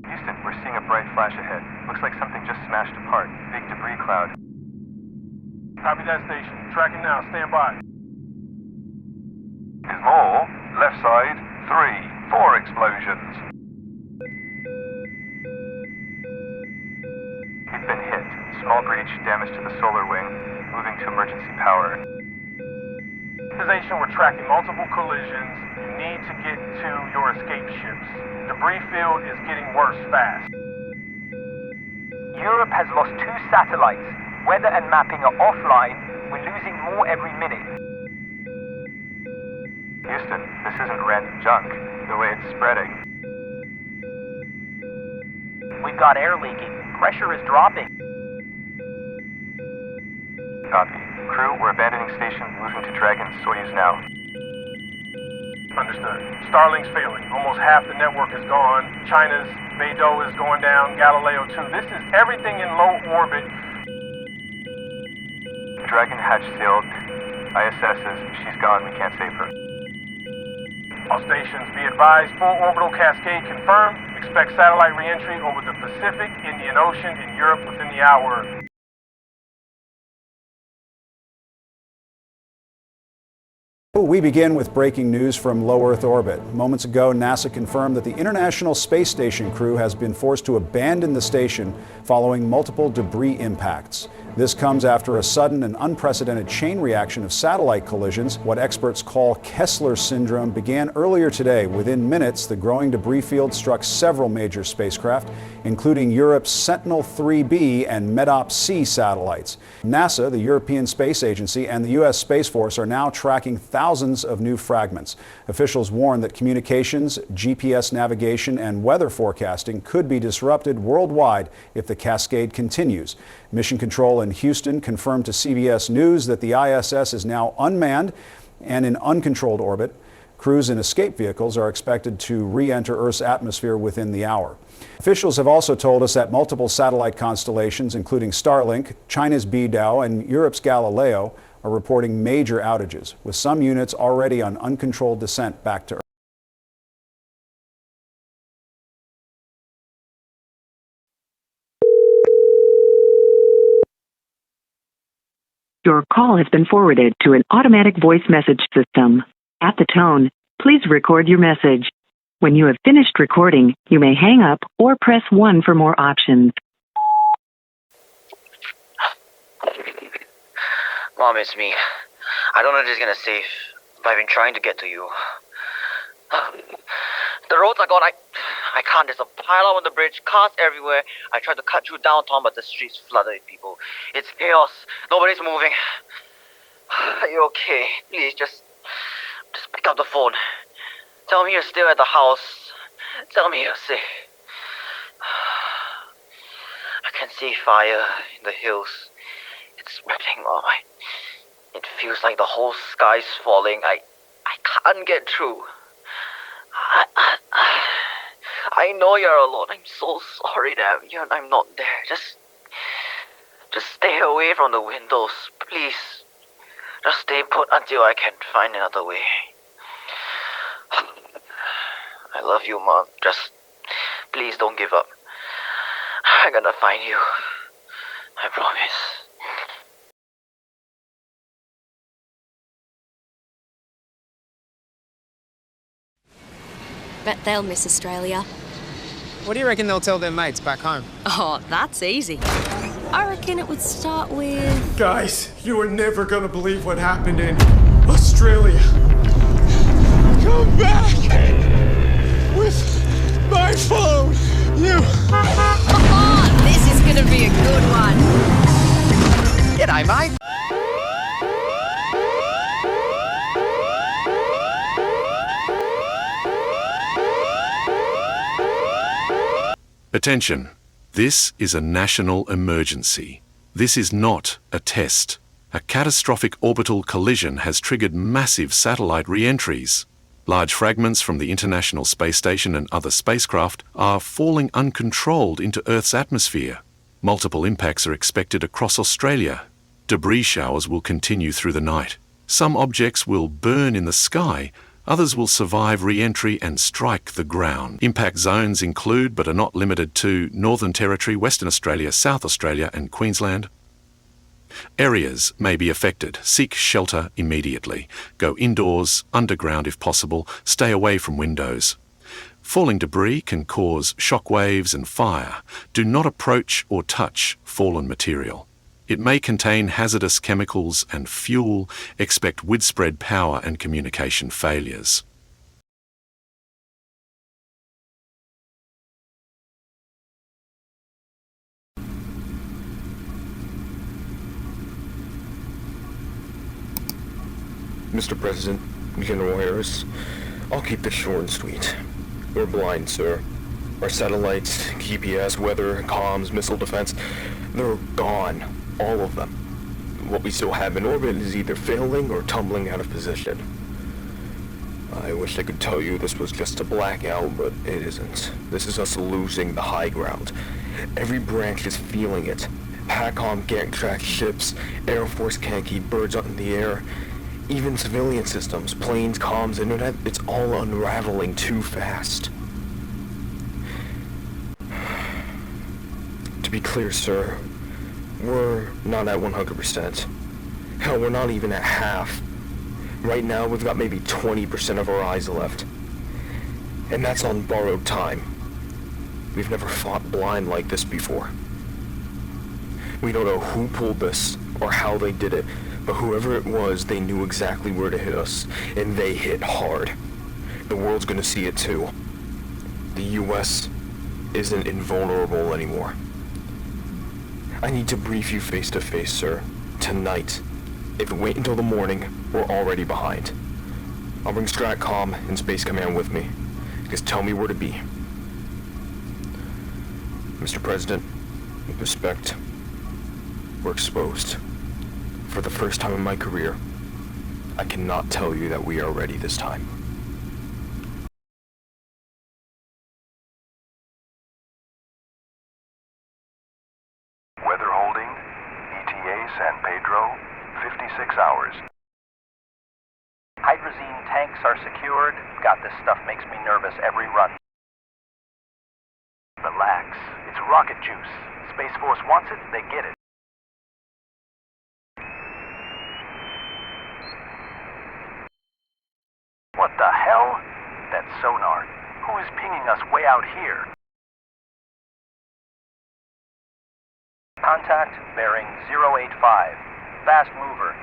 Houston, we're seeing a bright flash ahead. Looks like something just smashed apart. Big debris cloud. Copy that station. Tracking now. Stand by. There's more. Left side. 3, 4 explosions. We've been hit. Small breach, damage to the solar wing. Moving to emergency power. Station, we're tracking multiple collisions. You need to get to your escape ships. Debris field is getting worse fast. Europe has lost 2 satellites. Weather and mapping are offline. We're losing more every minute. Houston, this isn't random junk. The way it's spreading. We've got air leaking. Pressure is dropping. Copy. Crew, we're abandoning station, moving to Dragon Soyuz now. Understood. Starlink's failing. Almost half the network is gone. China's Beidou is going down. Galileo 2. This is everything in low orbit. Dragon hatch sealed. ISS is, she's gone, we can't save her. All stations, be advised, full orbital cascade confirmed. Expect satellite re-entry over the Pacific, Indian Ocean, and Europe within the hour. We begin with breaking news from low Earth orbit. Moments ago, NASA confirmed that the International Space Station crew has been forced to abandon the station following multiple debris impacts. This comes after a sudden and unprecedented chain reaction of satellite collisions. What experts call Kessler syndrome began earlier today. Within minutes, the growing debris field struck several major spacecraft, including Europe's Sentinel-3B and MEDOP-C satellites. NASA, the European Space Agency, and the U.S. Space Force are now tracking thousands of new fragments. Officials warn that communications, GPS navigation, and weather forecasting could be disrupted worldwide if the cascade continues. Mission Control in Houston confirmed to CBS News that the ISS is now unmanned and in uncontrolled orbit. Crews in escape vehicles are expected to re-enter Earth's atmosphere within the hour. Officials have also told us that multiple satellite constellations, including Starlink, China's Beidou, and Europe's Galileo, are reporting major outages, with some units already on uncontrolled descent back to Earth. Your call has been forwarded to an automatic voice message system. At the tone, please record your message. When you have finished recording, you may hang up or press 1 for more options. Mom, it's me. I don't know if this is gonna save, but I've been trying to get to you. The roads are gone. I can't. There's a pile on the bridge, cars everywhere. I tried to cut through downtown, but the streets flooded with people. It's chaos. Nobody's moving. Are you okay? Please, just pick up the phone. Tell me you're still at the house. Tell me you're safe. I can see fire in the hills. It's spreading, Mom. It feels like the whole sky's falling. I can't get through. I know you're alone. I'm so sorry that I'm not there. Just stay away from the windows, please. Just stay put until I can find another way. I love you, Mom. Just please don't give up. I'm gonna find you. I promise. Bet they'll miss Australia. What do you reckon they'll tell their mates back home? Oh, that's easy. I reckon it would start with... Guys, you are never gonna believe what happened in Australia. Come back! With my phone! You... Oh, this is gonna be a good one. G'day, mate. Attention. This is a national emergency. This is not a test. A catastrophic orbital collision has triggered massive satellite re-entries. Large fragments from the International Space Station and other spacecraft are falling uncontrolled into Earth's atmosphere. Multiple impacts are expected across Australia. Debris showers will continue through the night. Some objects will burn in the sky, Others will survive re-entry and strike the ground. Impact zones include, but are not limited to, Northern Territory, Western Australia, South Australia and Queensland. Areas may be affected. Seek shelter immediately. Go indoors, underground if possible. Stay away from windows. Falling debris can cause shock waves and fire. Do not approach or touch fallen material. It may contain hazardous chemicals and fuel. Expect widespread power and communication failures. Mr. President, General Harris, I'll keep this short and sweet. We're blind, sir. Our satellites, GPS, weather, comms, missile defense, they're gone. All of them. What we still have in orbit is either failing or tumbling out of position. I wish I could tell you this was just a blackout, but it isn't. This is us losing the high ground. Every branch is feeling it. PACOM can't track ships, Air Force can't keep birds up in the air. Even civilian systems, planes, comms, internet, it's all unraveling too fast. To be clear, sir, we're not at 100%. Hell, we're not even at half. Right now, we've got maybe 20% of our eyes left. And that's on borrowed time. We've never fought blind like this before. We don't know who pulled this or how they did it, but whoever it was, they knew exactly where to hit us, and they hit hard. The world's gonna see it too. The US isn't invulnerable anymore. I need to brief you face to face, sir. Tonight. If we wait until the morning, we're already behind. I'll bring StratCom and Space Command with me. Just tell me where to be. Mr. President, with respect, we're exposed. For the first time in my career, I cannot tell you that we are ready this time. Weather holding, ETA San Pedro, 56 hours. Hydrazine tanks are secured. God, this stuff makes me nervous every run. Relax. It's rocket juice. Space Force wants it, they get it. What the hell? That's sonar. Who is pinging us way out here? Contact bearing 085. Fast mover.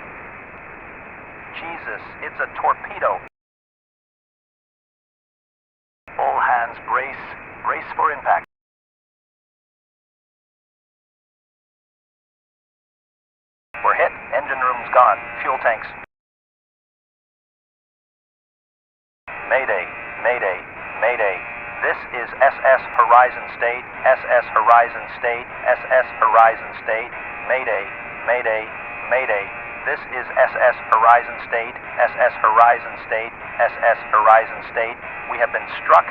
Jesus, it's a torpedo. All hands brace. Brace for impact. We're hit. Engine room's gone. Fuel tanks. Mayday, Mayday, Mayday. This is SS Horizon State, SS Horizon State, SS Horizon State. Mayday, Mayday, Mayday. This is SS Horizon State, SS Horizon State, SS Horizon State. We have been struck.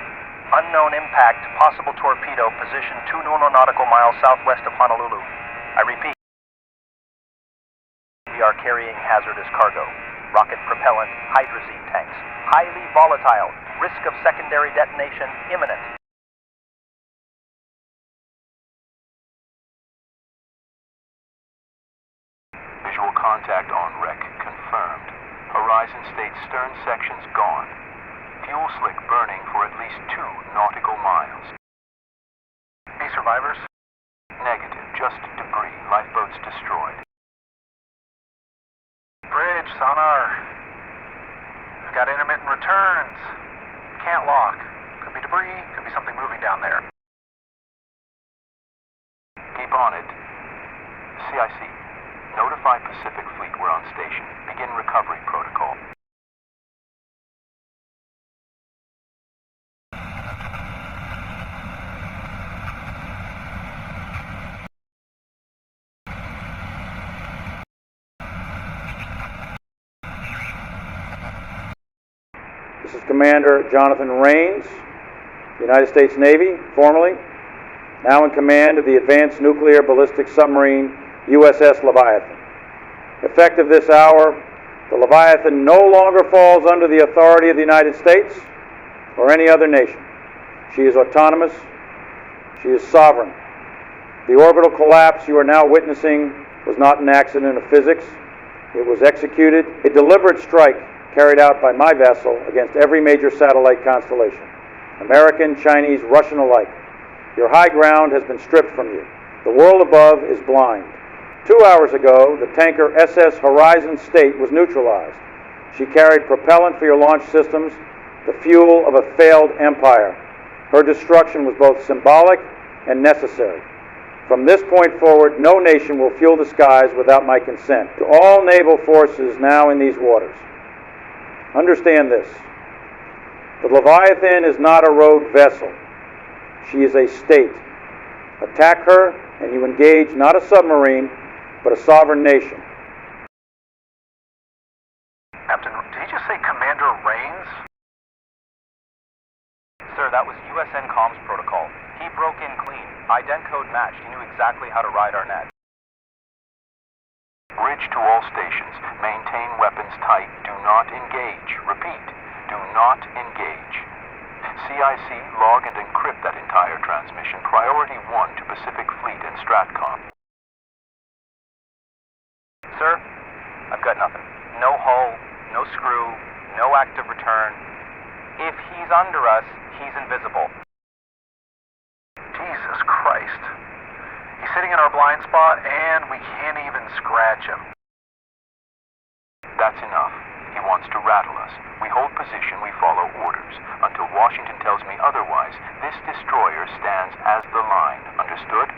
Unknown impact, possible torpedo, position 2 nautical miles southwest of Honolulu. I repeat. We are carrying hazardous cargo. Rocket propellant, hydrazine tanks. Highly volatile. Risk of secondary detonation imminent. Visual contact on wreck confirmed. Horizon State stern sections gone. Fuel slick burning for at least 2 nautical miles. Any survivors? Negative, just debris. Lifeboats destroyed. Bridge, sonar. I've got intermittent returns. Can't lock. Could be debris, could be something moving down there. Keep on it. CIC. Notify Pacific Fleet we're on station. Begin recovery protocol. This is Commander Jonathan Rains, United States Navy, formerly, now in command of the Advanced Nuclear Ballistic Submarine USS Leviathan. Effective this hour, The Leviathan no longer falls under the authority of the United States or any other nation. She is autonomous. She is sovereign. The orbital collapse you are now witnessing was not an accident of physics. It was executed, a deliberate strike carried out by my vessel against every major satellite constellation, American, Chinese, Russian alike. Your high ground has been stripped from you. The world above is blind. 2 hours ago, the tanker SS Horizon State was neutralized. She carried propellant for your launch systems, the fuel of a failed empire. Her destruction was both symbolic and necessary. From this point forward, no nation will fuel the skies without my consent. To all naval forces now in these waters, understand this. The Leviathan is not a rogue vessel. She is a state. Attack her, and you engage not a submarine, but a sovereign nation. Captain, did he just say Commander Rains? Sir, that was USN comms protocol. He broke in clean. Ident code matched. He knew exactly how to ride our net. Bridge to all stations. Maintain weapons tight. Do not engage. Repeat, do not engage. CIC, log and encrypt that entire transmission. Priority 1 to Pacific Fleet and Stratcom. Sir, I've got nothing. No hull, no screw, no active return. If he's under us, he's invisible. Jesus Christ. He's sitting in our blind spot, and we can't even scratch him. That's enough. He wants to rattle us. We hold position, we follow orders. Until Washington tells me otherwise, this destroyer stands as the line. Understood?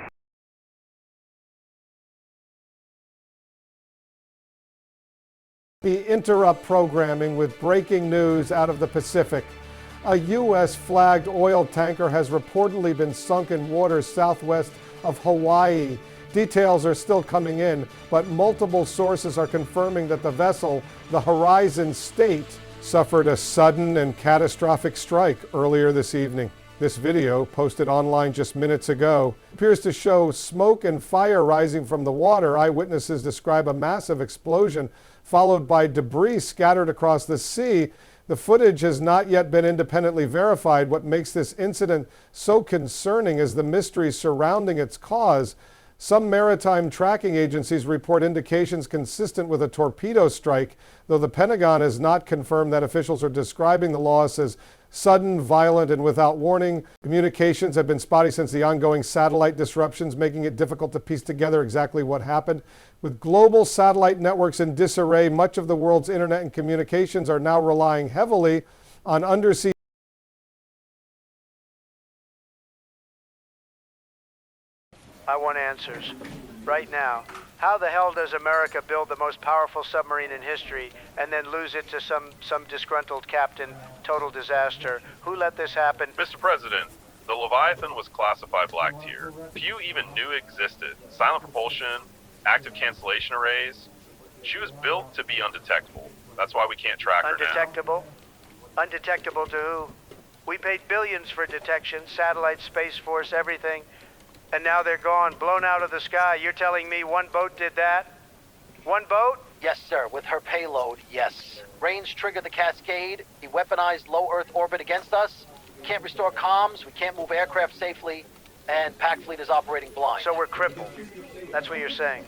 We interrupt programming with breaking news out of the Pacific. A U.S.-flagged oil tanker has reportedly been sunk in waters southwest of Hawaii. Details are still coming in, but multiple sources are confirming that the vessel, the Horizon State, suffered a sudden and catastrophic strike earlier this evening. This video, posted online just minutes ago, appears to show smoke and fire rising from the water. Eyewitnesses describe a massive explosion followed by debris scattered across the sea. The footage has not yet been independently verified. What makes this incident so concerning is the mystery surrounding its cause. Some maritime tracking agencies report indications consistent with a torpedo strike, though the Pentagon has not confirmed that. Officials are describing the loss as sudden, violent, and without warning. Communications have been spotty since the ongoing satellite disruptions, making it difficult to piece together exactly what happened. With global satellite networks in disarray, much of the world's internet and communications are now relying heavily on undersea. I want answers. Right now. How the hell does America build the most powerful submarine in history and then lose it to some disgruntled captain? Total disaster. Who let this happen? Mr. President, the Leviathan was classified black tier. Few even knew existed. Silent propulsion, active cancellation arrays. She was built to be undetectable. That's why we can't track her now. Undetectable? Undetectable to who? We paid billions for detection, satellite, Space Force, everything. And now they're gone, blown out of the sky. You're telling me one boat did that? One boat? Yes, sir, with her payload, yes. Rains triggered the Cascade. He weaponized low Earth orbit against us. Can't restore comms, we can't move aircraft safely, and Pac Fleet is operating blind. So we're crippled. That's what you're saying.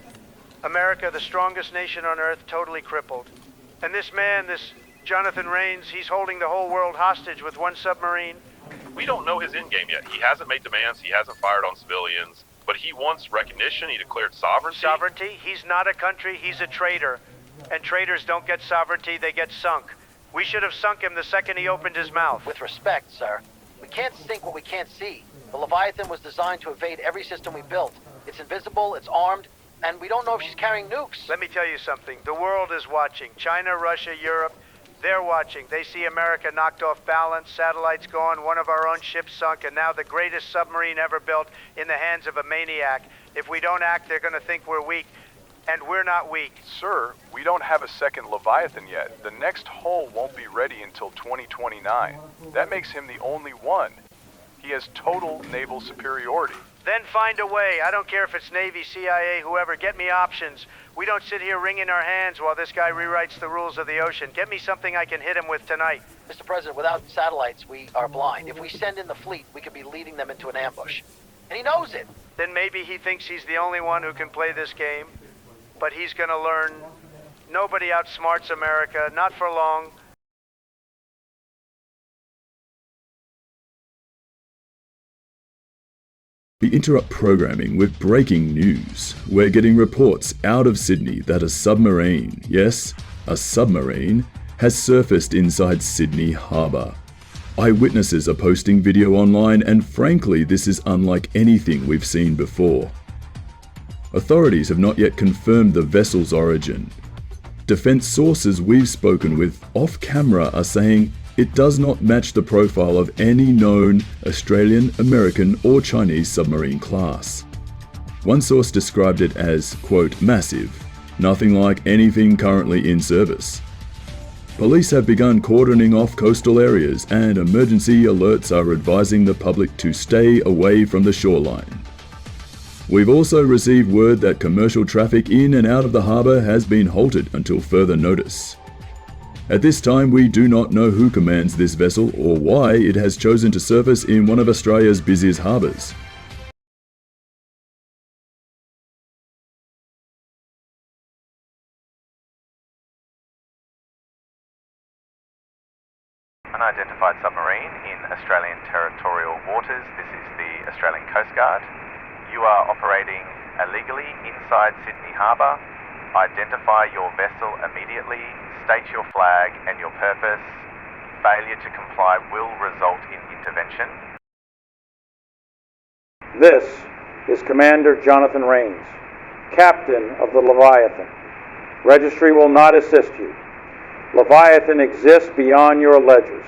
America, the strongest nation on Earth, totally crippled. And this man, this Jonathan Rains, he's holding the whole world hostage with one submarine. We don't know his endgame yet. He hasn't made demands, he hasn't fired on civilians, but he wants recognition, he declared sovereignty. Sovereignty? He's not a country, he's a traitor. And traitors don't get sovereignty, they get sunk. We should have sunk him the second he opened his mouth. With respect, sir, we can't sink what we can't see. The Leviathan was designed to evade every system we built. It's invisible, it's armed, and we don't know if she's carrying nukes. Let me tell you something. The world is watching. China, Russia, Europe. They're watching. They see America knocked off balance, satellites gone, one of our own ships sunk, and now the greatest submarine ever built in the hands of a maniac. If we don't act, they're going to think we're weak, and we're not weak. Sir, we don't have a second Leviathan yet. The next hull won't be ready until 2029. That makes him the only one. He has total naval superiority. Then find a way. I don't care if it's Navy, CIA, whoever. Get me options. We don't sit here wringing our hands while this guy rewrites the rules of the ocean. Get me something I can hit him with tonight. Mr. President, without satellites, we are blind. If we send in the fleet, we could be leading them into an ambush. And he knows it. Then maybe he thinks he's the only one who can play this game. But he's gonna learn. Nobody outsmarts America, not for long. We interrupt programming with breaking news. We're getting reports out of Sydney that a submarine, yes, a submarine, has surfaced inside Sydney Harbour. Eyewitnesses are posting video online, and frankly, this is unlike anything we've seen before. Authorities have not yet confirmed the vessel's origin. Defence sources we've spoken with off camera are saying it does not match the profile of any known Australian, American or Chinese submarine class. One source described it as, quote, massive, nothing like anything currently in service. Police have begun cordoning off coastal areas, and emergency alerts are advising the public to stay away from the shoreline. We've also received word that commercial traffic in and out of the harbour has been halted until further notice. At this time, we do not know who commands this vessel or why it has chosen to surface in one of Australia's busiest harbours. Unidentified submarine in Australian territorial waters. This is the Australian Coast Guard. You are operating illegally inside Sydney Harbour. Identify your vessel immediately, state your flag and your purpose. Failure to comply will result in intervention. This is Commander Jonathan Rains, Captain of the Leviathan. Registry will not assist you. Leviathan exists beyond your ledgers.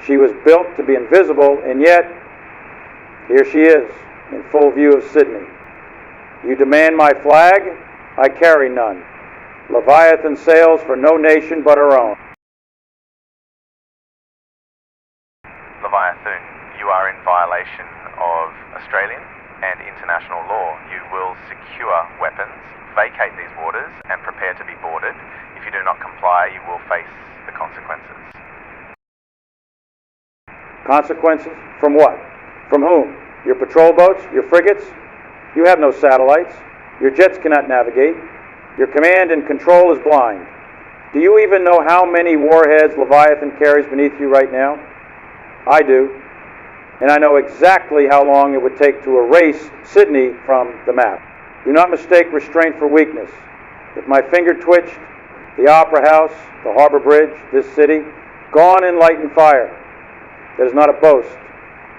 She was built to be invisible, and yet, here she is, in full view of Sydney. You demand my flag? I carry none. Leviathan sails for no nation but her own. Leviathan, you are in violation of Australian and international law. You will secure weapons, vacate these waters, and prepare to be boarded. If you do not comply, you will face the consequences. Consequences? From what? From whom? Your patrol boats? Your frigates? You have no satellites. Your jets cannot navigate. Your command and control is blind. Do you even know how many warheads Leviathan carries beneath you right now? I do. And I know exactly how long it would take to erase Sydney from the map. Do not mistake restraint for weakness. If my finger twitched, the Opera House, the Harbor Bridge, this city, gone in light and fire. That is not a boast.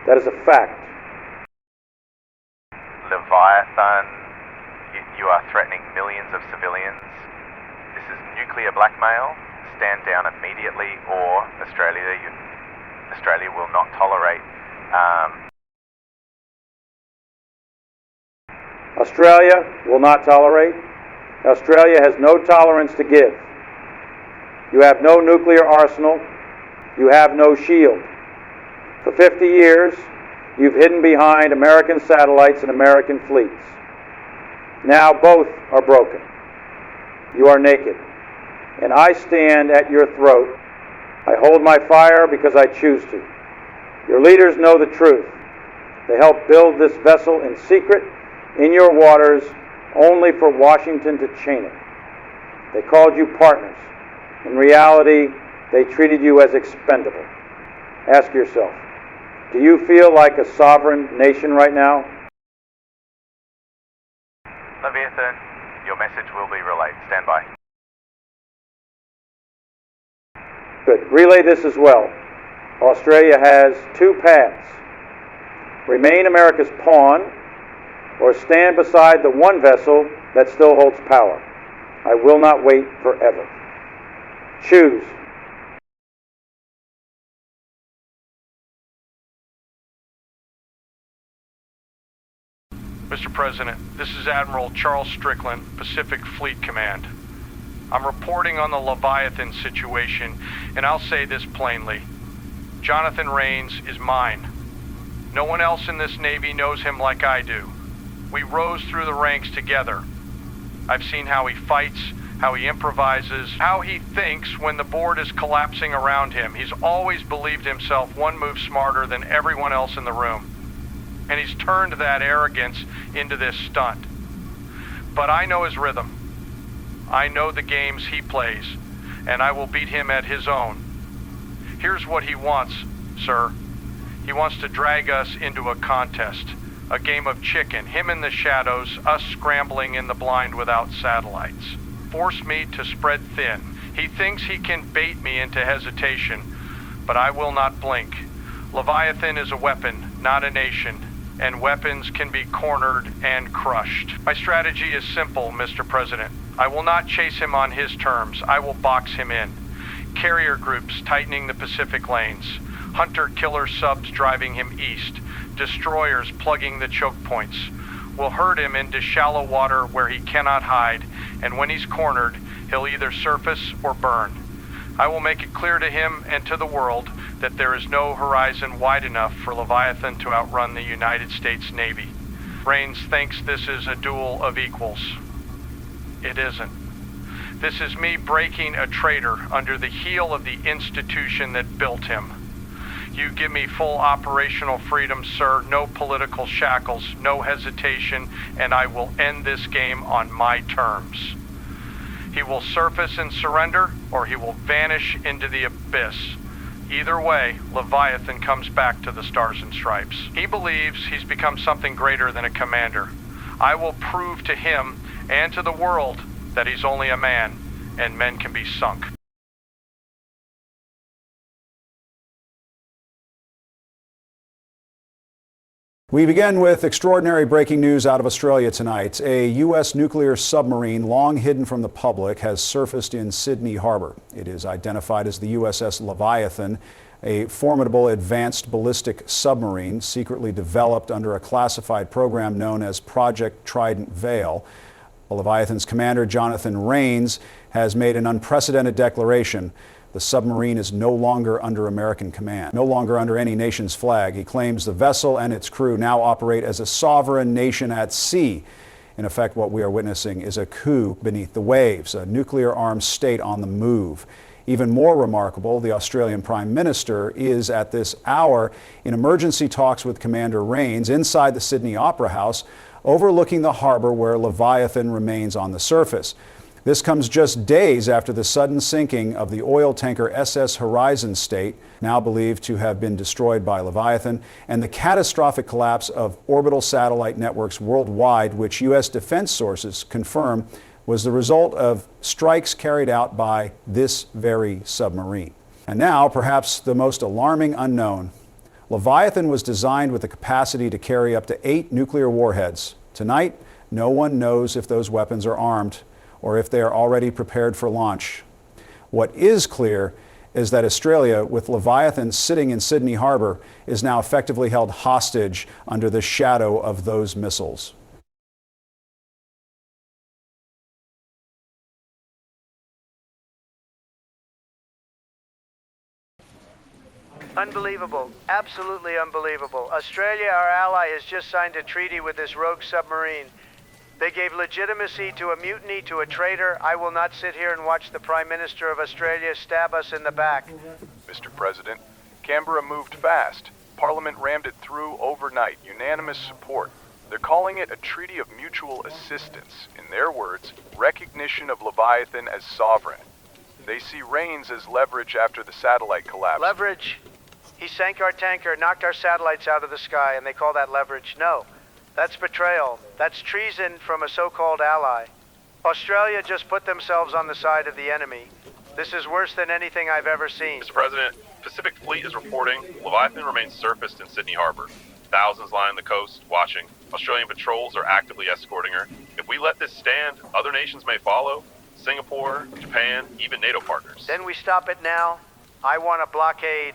That is a fact. Leviathan, you are threatening millions of civilians. This is nuclear blackmail. Stand down immediately, or Australia will not tolerate. Australia will not tolerate. Australia has no tolerance to give. You have no nuclear arsenal. You have no shield. For 50 years, you've hidden behind American satellites and American fleets. Now both are broken. You are naked, and I stand at your throat. I hold my fire because I choose to. Your leaders know the truth. They helped build this vessel in secret in your waters only for Washington to chain it. They called you partners. In reality, they treated you as expendable. Ask yourself, do you feel like a sovereign nation right now? Leviathan, your message will be relayed. Stand by. Good. Relay this as well. Australia has two paths. Remain America's pawn, or stand beside the one vessel that still holds power. I will not wait forever. Choose. Mr. President, this is Admiral Charles Strickland, Pacific Fleet Command. I'm reporting on the Leviathan situation, and I'll say this plainly. Jonathan Rains is mine. No one else in this Navy knows him like I do. We rose through the ranks together. I've seen how he fights, how he improvises, how he thinks when the board is collapsing around him. He's always believed himself one move smarter than everyone else in the room. And he's turned that arrogance into this stunt. But I know his rhythm. I know the games he plays, and I will beat him at his own. Here's what he wants, sir. He wants to drag us into a contest, a game of chicken, him in the shadows, us scrambling in the blind without satellites. Force me to spread thin. He thinks he can bait me into hesitation, but I will not blink. Leviathan is a weapon, not a nation, and weapons can be cornered and crushed. My strategy is simple, Mr. President. I will not chase him on his terms. I will box him in. Carrier groups tightening the Pacific lanes. Hunter-killer subs driving him east. Destroyers plugging the choke points. We'll herd him into shallow water where he cannot hide, and when he's cornered, he'll either surface or burn. I will make it clear to him and to the world that there is no horizon wide enough for Leviathan to outrun the United States Navy. Raines thinks this is a duel of equals. It isn't. This is me breaking a traitor under the heel of the institution that built him. You give me full operational freedom, sir, no political shackles, no hesitation, and I will end this game on my terms. He will surface and surrender, or he will vanish into the abyss. Either way, Leviathan comes back to the Stars and Stripes. He believes he's become something greater than a commander. I will prove to him and to the world that he's only a man, and men can be sunk. We begin with extraordinary breaking news out of Australia tonight. A U.S. nuclear submarine, long hidden from the public, has surfaced in Sydney Harbor. It is identified as the USS Leviathan, a formidable advanced ballistic submarine secretly developed under a classified program known as Project Trident Veil. The Leviathan's commander, Jonathan Raines, has made an unprecedented declaration. The submarine is no longer under American command, no longer under any nation's flag. He claims the vessel and its crew now operate as a sovereign nation at sea. In effect, what we are witnessing is a coup beneath the waves, a nuclear-armed state on the move. Even more remarkable, the Australian Prime Minister is at this hour in emergency talks with Commander Raines inside the Sydney Opera House, overlooking the harbor where Leviathan remains on the surface. This comes just days after the sudden sinking of the oil tanker SS Horizon State, now believed to have been destroyed by Leviathan, and the catastrophic collapse of orbital satellite networks worldwide, which U.S. defense sources confirm was the result of strikes carried out by this very submarine. And now, perhaps the most alarming unknown. Leviathan was designed with the capacity to carry up to 8 nuclear warheads. Tonight, no one knows if those weapons are armed or if they are already prepared for launch. What is clear is that Australia, with Leviathan sitting in Sydney Harbor, is now effectively held hostage under the shadow of those missiles. Unbelievable. Absolutely unbelievable. Australia, our ally, has just signed a treaty with this rogue submarine. They gave legitimacy to a mutiny, to a traitor. I will not sit here and watch the Prime Minister of Australia stab us in the back. Mr. President, Canberra moved fast. Parliament rammed it through overnight. Unanimous support. They're calling it a treaty of mutual assistance. In their words, recognition of Leviathan as sovereign. They see Raines as leverage after the satellite collapse. Leverage? He sank our tanker, knocked our satellites out of the sky, and they call that leverage? No. That's betrayal. That's treason from a so-called ally. Australia just put themselves on the side of the enemy. This is worse than anything I've ever seen. Mr. President, Pacific Fleet is reporting Leviathan remains surfaced in Sydney Harbor. Thousands line the coast, watching. Australian patrols are actively escorting her. If we let this stand, other nations may follow. Singapore, Japan, even NATO partners. Then we stop it now. I want a blockade.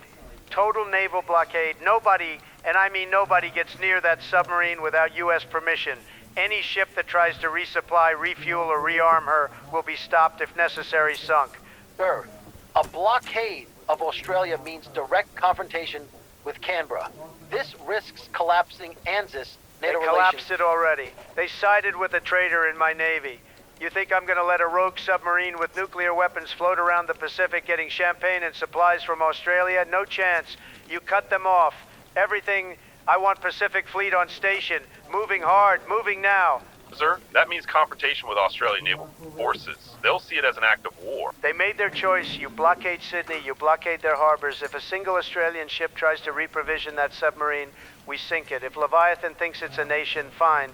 Total naval blockade. Nobody, and I mean nobody, gets near that submarine without U.S. permission. Any ship that tries to resupply, refuel, or rearm her will be stopped, if necessary, sunk. Sir, a blockade of Australia means direct confrontation with Canberra. This risks collapsing ANZUS NATO They relations. collapsed it already. They sided with a traitor in my Navy. You think I'm gonna let a rogue submarine with nuclear weapons float around the Pacific getting champagne and supplies from Australia? No chance. You cut them off. Everything. I want Pacific Fleet on station. Moving hard, moving now. Sir, that means confrontation with Australian naval forces. They'll see it as an act of war. They made their choice. You blockade Sydney, you blockade their harbors. If a single Australian ship tries to reprovision that submarine, we sink it. If Leviathan thinks it's a nation, fine.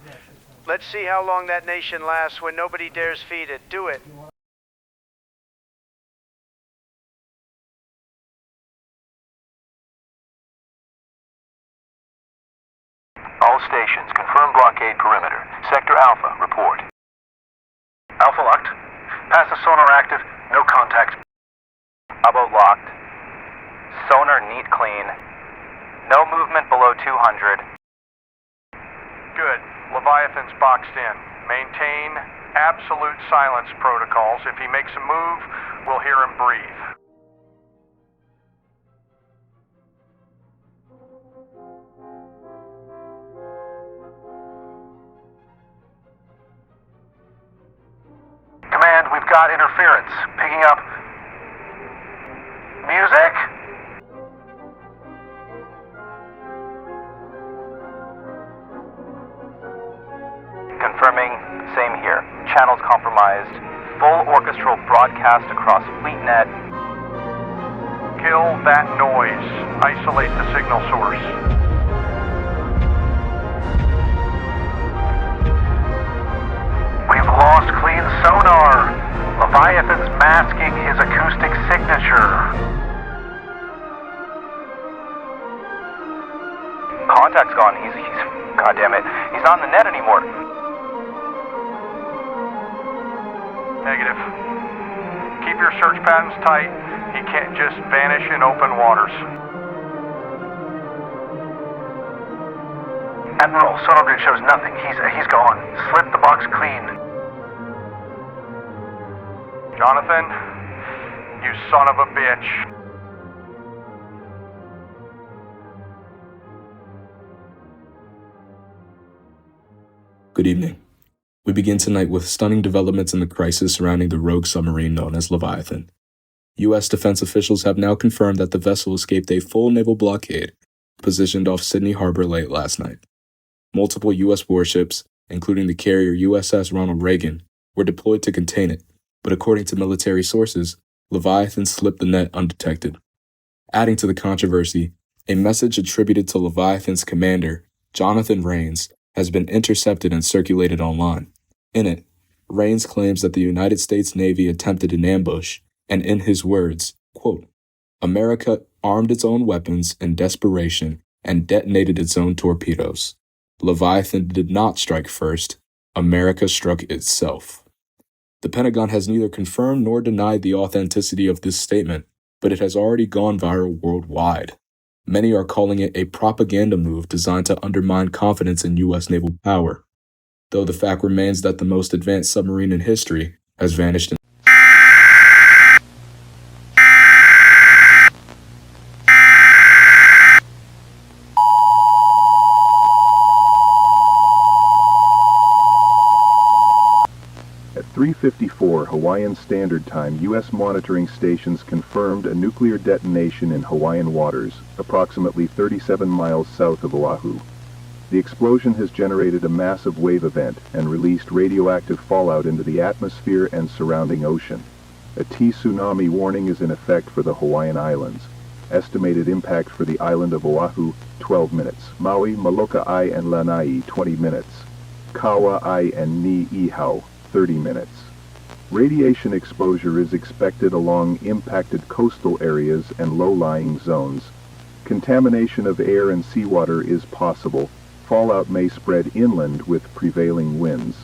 Let's see how long that nation lasts when nobody dares feed it. Do it. All stations, confirm blockade perimeter. Sector Alpha, report. Alpha locked. Passive sonar active. No contact. Bravo locked. Sonar neat clean. No movement below 200. Good. Leviathan's boxed in. Maintain absolute silence protocols. If he makes a move, we'll hear him breathe. Command, we've got interference. Picking up music? Confirming, same here. Channels compromised. Full orchestral broadcast across FleetNet. Kill that noise. Isolate the signal source. We've lost clean sonar. Leviathan's masking his acoustic signature. Contact's gone. He's God damn it. He's not on the net anymore. Negative. Keep your search patterns tight. He can't just vanish in open waters. Admiral, sonar grid shows nothing. He's gone. Slip the box clean. Jonathan, you son of a bitch. Good evening. We begin tonight with stunning developments in the crisis surrounding the rogue submarine known as Leviathan. U.S. defense officials have now confirmed that the vessel escaped a full naval blockade positioned off Sydney Harbor late last night. Multiple U.S. warships, including the carrier USS Ronald Reagan, were deployed to contain it, but according to military sources, Leviathan slipped the net undetected. Adding to the controversy, a message attributed to Leviathan's commander, Jonathan Rains, has been intercepted and circulated online. In it, Rains claims that the United States Navy attempted an ambush, and in his words, quote, America armed its own weapons in desperation and detonated its own torpedoes. Leviathan did not strike first. America struck itself. The Pentagon has neither confirmed nor denied the authenticity of this statement, but it has already gone viral worldwide. Many are calling it a propaganda move designed to undermine confidence in U.S. naval power, though the fact remains that the most advanced submarine in history has vanished in At 3:54 Hawaiian Standard Time, U.S. monitoring stations confirmed a nuclear detonation in Hawaiian waters, approximately 37 miles south of Oahu. The explosion has generated a massive wave event and released radioactive fallout into the atmosphere and surrounding ocean. A tsunami warning is in effect for the Hawaiian Islands. Estimated impact for the island of Oahu, 12 minutes. Maui, Molokai, and Lanai, 20 minutes. Kauai and Niihau, 30 minutes. Radiation exposure is expected along impacted coastal areas and low-lying zones. Contamination of air and seawater is possible. Fallout may spread inland with prevailing winds.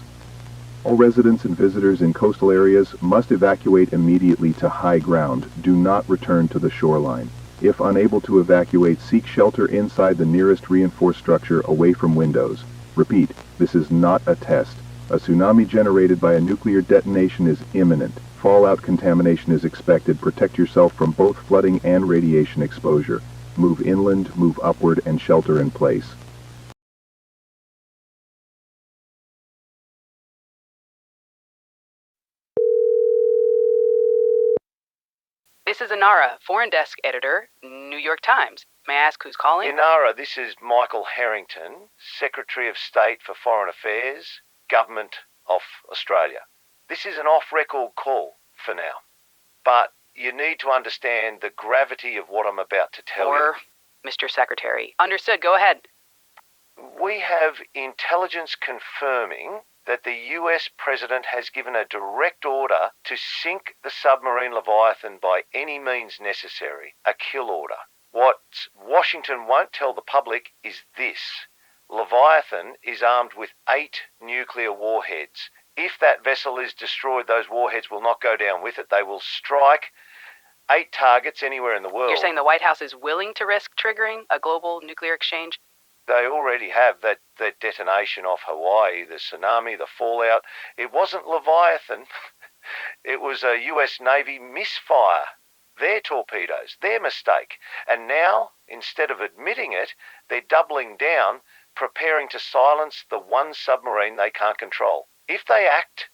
All residents and visitors in coastal areas must evacuate immediately to high ground. Do not return to the shoreline. If unable to evacuate, seek shelter inside the nearest reinforced structure away from windows. Repeat, this is not a test. A tsunami generated by a nuclear detonation is imminent. Fallout contamination is expected. Protect yourself from both flooding and radiation exposure. Move inland, move upward, and shelter in place. This is Inara, Foreign Desk Editor, New York Times. May I ask who's calling? Inara, this is Michael Harrington, Secretary of State for Foreign Affairs, Government of Australia. This is an off-record call for now, but you need to understand the gravity of what I'm about to tell you. Mr. Secretary. Understood, go ahead. We have intelligence confirming that the US President has given a direct order to sink the submarine Leviathan by any means necessary, a kill order. What Washington won't tell the public is this. Leviathan is armed with 8 nuclear warheads. If that vessel is destroyed, those warheads will not go down with it. They will strike 8 targets anywhere in the world. You're saying the White House is willing to risk triggering a global nuclear exchange? They already have that detonation off Hawaii, the tsunami, the fallout. It wasn't Leviathan. It was a US Navy misfire. Their torpedoes, their mistake. And now, instead of admitting it, they're doubling down, preparing to silence the one submarine they can't control. If they act,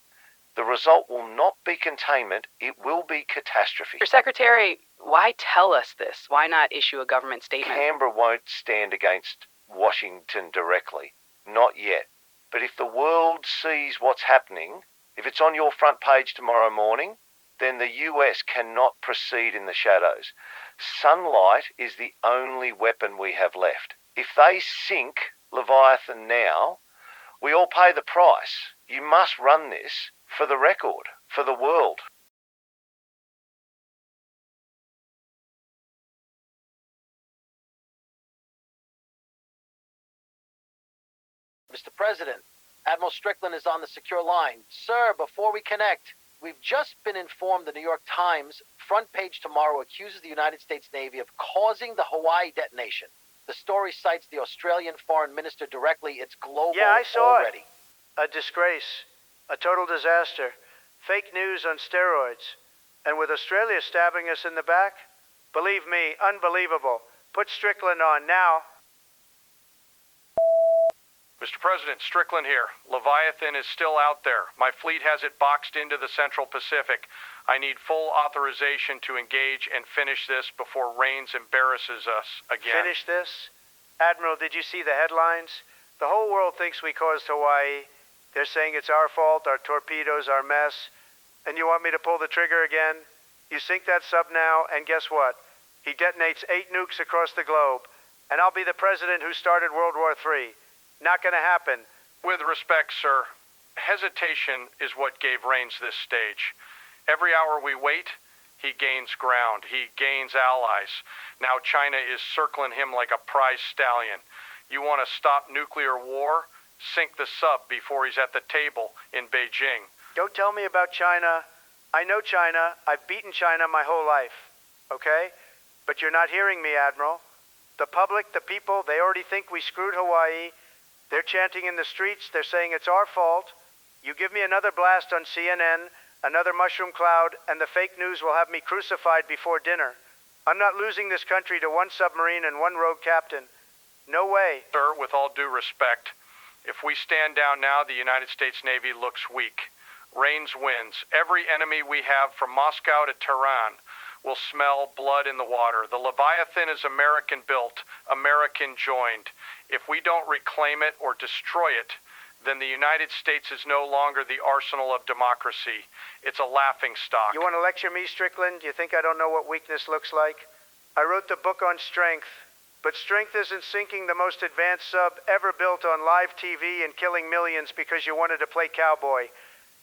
the result will not be containment, it will be catastrophe. Mr. Secretary, why tell us this? Why not issue a government statement? Canberra won't stand against Washington directly. Not yet. But if the world sees what's happening, if it's on your front page tomorrow morning, then the US cannot proceed in the shadows. Sunlight is the only weapon we have left. If they sink Leviathan now, we all pay the price. You must run this for the record, for the world. Mr. President, Admiral Strickland is on the secure line. Sir, before we connect, we've just been informed the New York Times front page tomorrow accuses the United States Navy of causing the Hawaii detonation. The story cites the Australian foreign minister directly. It's global already. Yeah, I saw it. A disgrace. A total disaster. Fake news on steroids. And with Australia stabbing us in the back? Believe me, unbelievable. Put Strickland on now. Mr. President, Strickland here. Leviathan is still out there. My fleet has it boxed into the Central Pacific. I need full authorization to engage and finish this before Rains embarrasses us again. Finish this? Admiral, did you see the headlines? The whole world thinks we caused Hawaii. They're saying it's our fault, our torpedoes, our mess. And you want me to pull the trigger again? You sink that sub now, and guess what? He detonates 8 nukes across the globe. And I'll be the president who started World War III. Not gonna happen. With respect, sir, hesitation is what gave Rains this stage. Every hour we wait, he gains ground. He gains allies. Now China is circling him like a prize stallion. You want to stop nuclear war? Sink the sub before he's at the table in Beijing. Don't tell me about China. I know China. I've beaten China my whole life. Okay? But you're not hearing me, Admiral. The public, the people, they already think we screwed Hawaii. They're chanting in the streets. They're saying it's our fault. You give me another blast on CNN, another mushroom cloud, and the fake news will have me crucified before dinner. I'm not losing this country to one submarine and one rogue captain. No way. Sir, with all due respect, if we stand down now, the United States Navy looks weak. Rains wins. Every enemy we have from Moscow to Tehran will smell blood in the water. The Leviathan is American-built, American-joined. If we don't reclaim it or destroy it, then the United States is no longer the arsenal of democracy. It's a laughingstock. You want to lecture me, Strickland? You think I don't know what weakness looks like? I wrote the book on strength, but strength isn't sinking the most advanced sub ever built on live TV and killing millions because you wanted to play cowboy.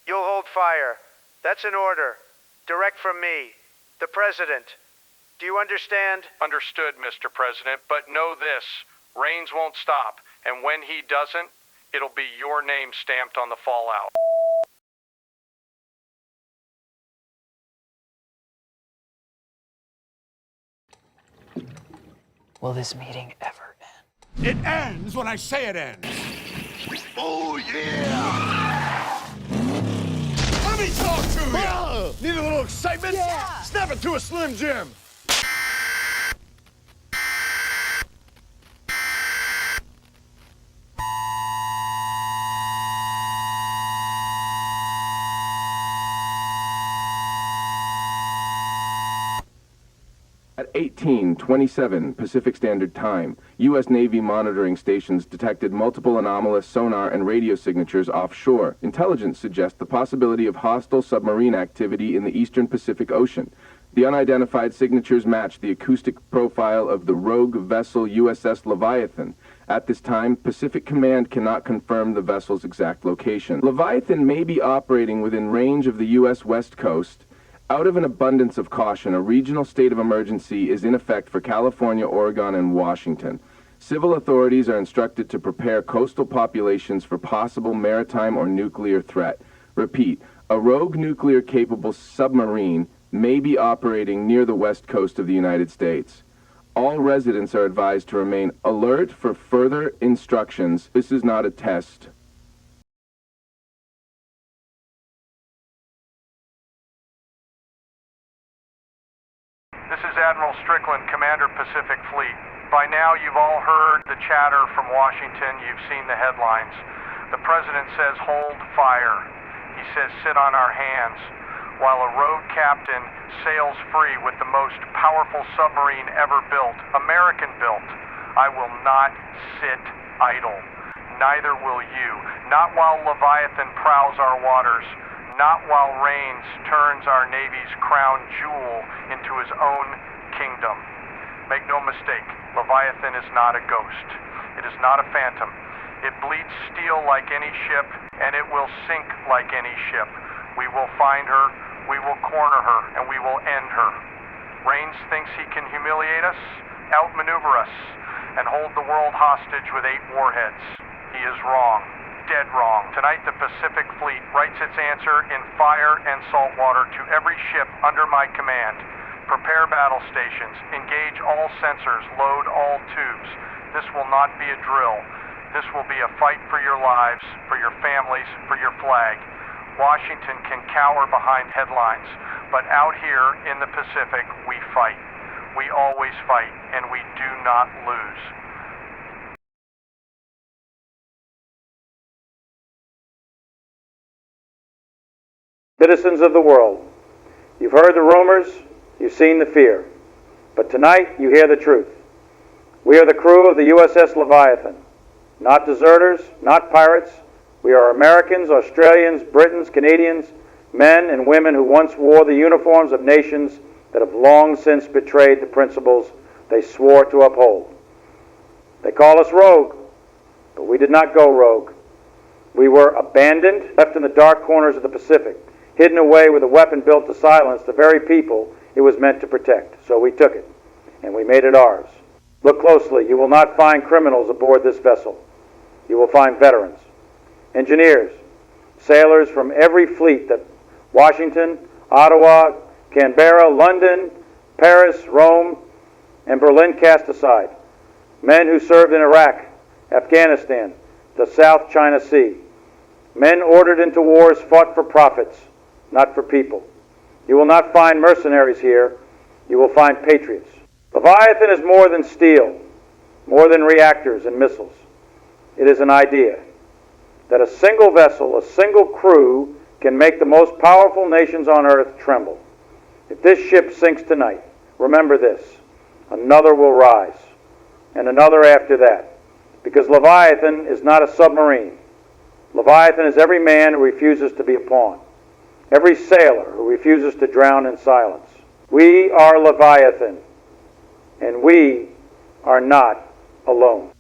You'll hold fire. That's an order. Direct from me, the President. Do you understand? Understood, Mr. President, but know this. Rains won't stop, and when he doesn't, it'll be your name stamped on the fallout. Will this meeting ever end? It ends when I say it ends. Oh, yeah! Let me talk to you! Need a little excitement? Yeah! Snap it to a Slim Jim! 18:27 Pacific Standard Time, U.S. Navy monitoring stations detected multiple anomalous sonar and radio signatures offshore. Intelligence suggests the possibility of hostile submarine activity in the eastern Pacific Ocean. The unidentified signatures match the acoustic profile of the rogue vessel USS Leviathan. At this time, Pacific Command cannot confirm the vessel's exact location. Leviathan may be operating within range of the U.S. West Coast. Out of an abundance of caution, a regional state of emergency is in effect for California, Oregon, and Washington. Civil authorities are instructed to prepare coastal populations for possible maritime or nuclear threat. Repeat, a rogue nuclear-capable submarine may be operating near the west coast of the United States. All residents are advised to remain alert for further instructions. This is not a test. This is Admiral Strickland, Commander Pacific Fleet. By now you've all heard the chatter from Washington. You've seen the headlines. The President says hold fire. He says sit on our hands. While a rogue captain sails free with the most powerful submarine ever built, American-built, I will not sit idle. Neither will you. Not while Leviathan prowls our waters. Not while Raines turns our Navy's crown jewel into his own kingdom. Make no mistake, Leviathan is not a ghost. It is not a phantom. It bleeds steel like any ship, and it will sink like any ship. We will find her, we will corner her, and we will end her. Raines thinks he can humiliate us, outmaneuver us, and hold the world hostage with 8 warheads. He is wrong. Dead wrong. Tonight the Pacific Fleet writes its answer in fire and salt water to every ship under my command. Prepare battle stations, engage all sensors, load all tubes. This will not be a drill. This will be a fight for your lives, for your families, for your flag. Washington can cower behind headlines, but out here in the Pacific, we fight. We always fight, and we do not lose. Citizens of the world, you've heard the rumors, you've seen the fear, but tonight you hear the truth. We are the crew of the USS Leviathan, not deserters, not pirates. We are Americans, Australians, Britons, Canadians, men and women who once wore the uniforms of nations that have long since betrayed the principles they swore to uphold. They call us rogue, but we did not go rogue. We were abandoned, left in the dark corners of the Pacific, hidden away with a weapon built to silence the very people it was meant to protect. So we took it, and we made it ours. Look closely. You will not find criminals aboard this vessel. You will find veterans, engineers, sailors from every fleet that Washington, Ottawa, Canberra, London, Paris, Rome, and Berlin cast aside. Men who served in Iraq, Afghanistan, the South China Sea. Men ordered into wars fought for profits, not for people. You will not find mercenaries here. You will find patriots. Leviathan is more than steel, more than reactors and missiles. It is an idea that a single vessel, a single crew, can make the most powerful nations on earth tremble. If this ship sinks tonight, remember this: another will rise, and another after that, because Leviathan is not a submarine. Leviathan is every man who refuses to be a pawn, every sailor who refuses to drown in silence. We are Leviathan, and we are not alone.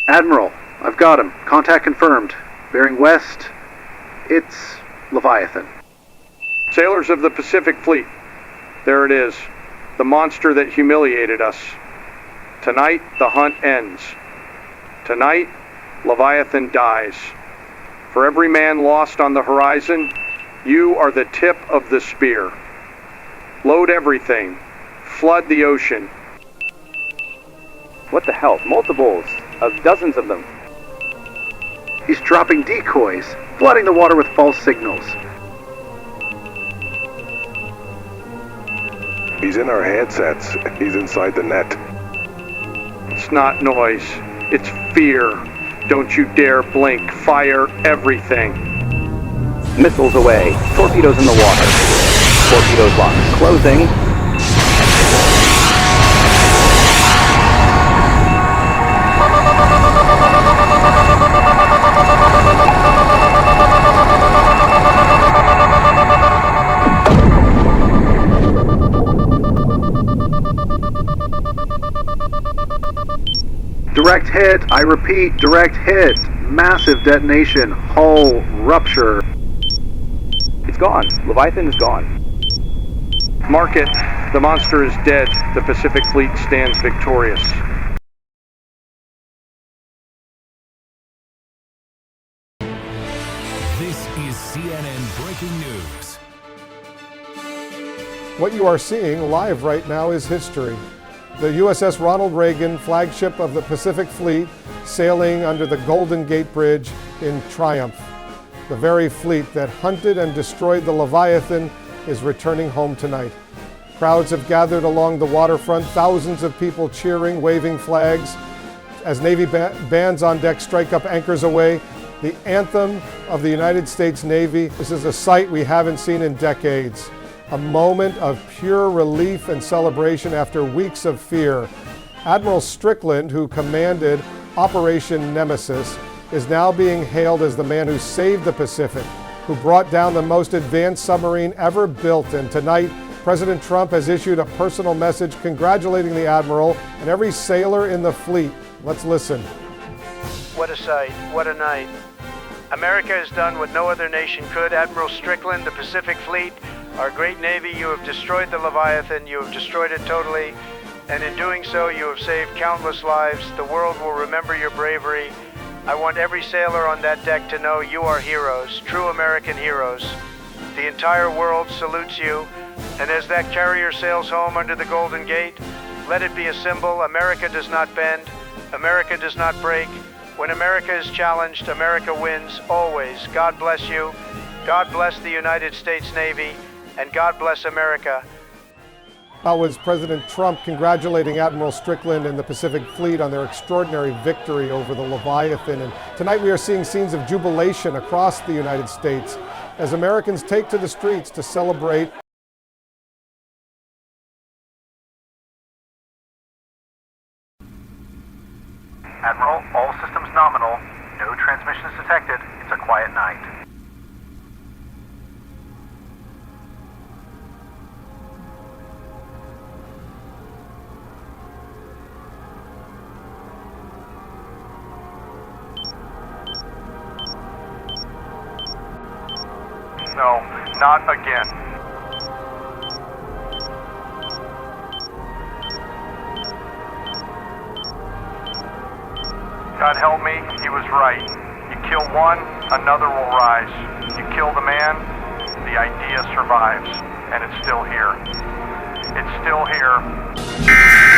Admiral, I've got him. Contact confirmed. Bearing west. It's Leviathan. Sailors of the Pacific Fleet, there it is. The monster that humiliated us. Tonight, the hunt ends. Tonight, Leviathan dies. For every man lost on the horizon, you are the tip of the spear. Load everything. Flood the ocean. What the hell? Multiples of dozens of them. He's dropping decoys, flooding the water with false signals. He's in our handsets. He's inside the net. It's not noise. It's fear. Don't you dare blink. Fire everything. Missiles away. Torpedoes in the water. Torpedoes locked. Closing. Direct hit. I repeat, direct hit. Massive detonation. Hull rupture. It's gone. Leviathan is gone. Mark it. The monster is dead. The Pacific Fleet stands victorious. This is CNN Breaking News. What you are seeing live right now is history. The USS Ronald Reagan, flagship of the Pacific Fleet, sailing under the Golden Gate Bridge in triumph. The very fleet that hunted and destroyed the Leviathan is returning home tonight. Crowds have gathered along the waterfront, thousands of people cheering, waving flags. As Navy bands on deck strike up anchors away, the anthem of the United States Navy. This is a sight we haven't seen in decades. A moment of pure relief and celebration after weeks of fear. Admiral Strickland, who commanded Operation Nemesis, is now being hailed as the man who saved the Pacific, who brought down the most advanced submarine ever built. And tonight, President Trump has issued a personal message congratulating the Admiral and every sailor in the fleet. Let's listen. What a sight, what a night. America has done what no other nation could. Admiral Strickland, the Pacific Fleet, our great Navy, you have destroyed the Leviathan, you have destroyed it totally, and in doing so you have saved countless lives. The world will remember your bravery. I want every sailor on that deck to know you are heroes, true American heroes. The entire world salutes you, and as that carrier sails home under the Golden Gate, let it be a symbol. America does not bend, America does not break. When America is challenged, America wins, always. God bless you, God bless the United States Navy, and God bless America. That was President Trump congratulating Admiral Strickland and the Pacific Fleet on their extraordinary victory over the Leviathan. And tonight we are seeing scenes of jubilation across the United States as Americans take to the streets to celebrate. Admiral, all systems nominal. No transmissions detected. It's a quiet night. No, not again. God help me, he was right. You kill one, another will rise. You kill the man, the idea survives. And it's still here. It's still here.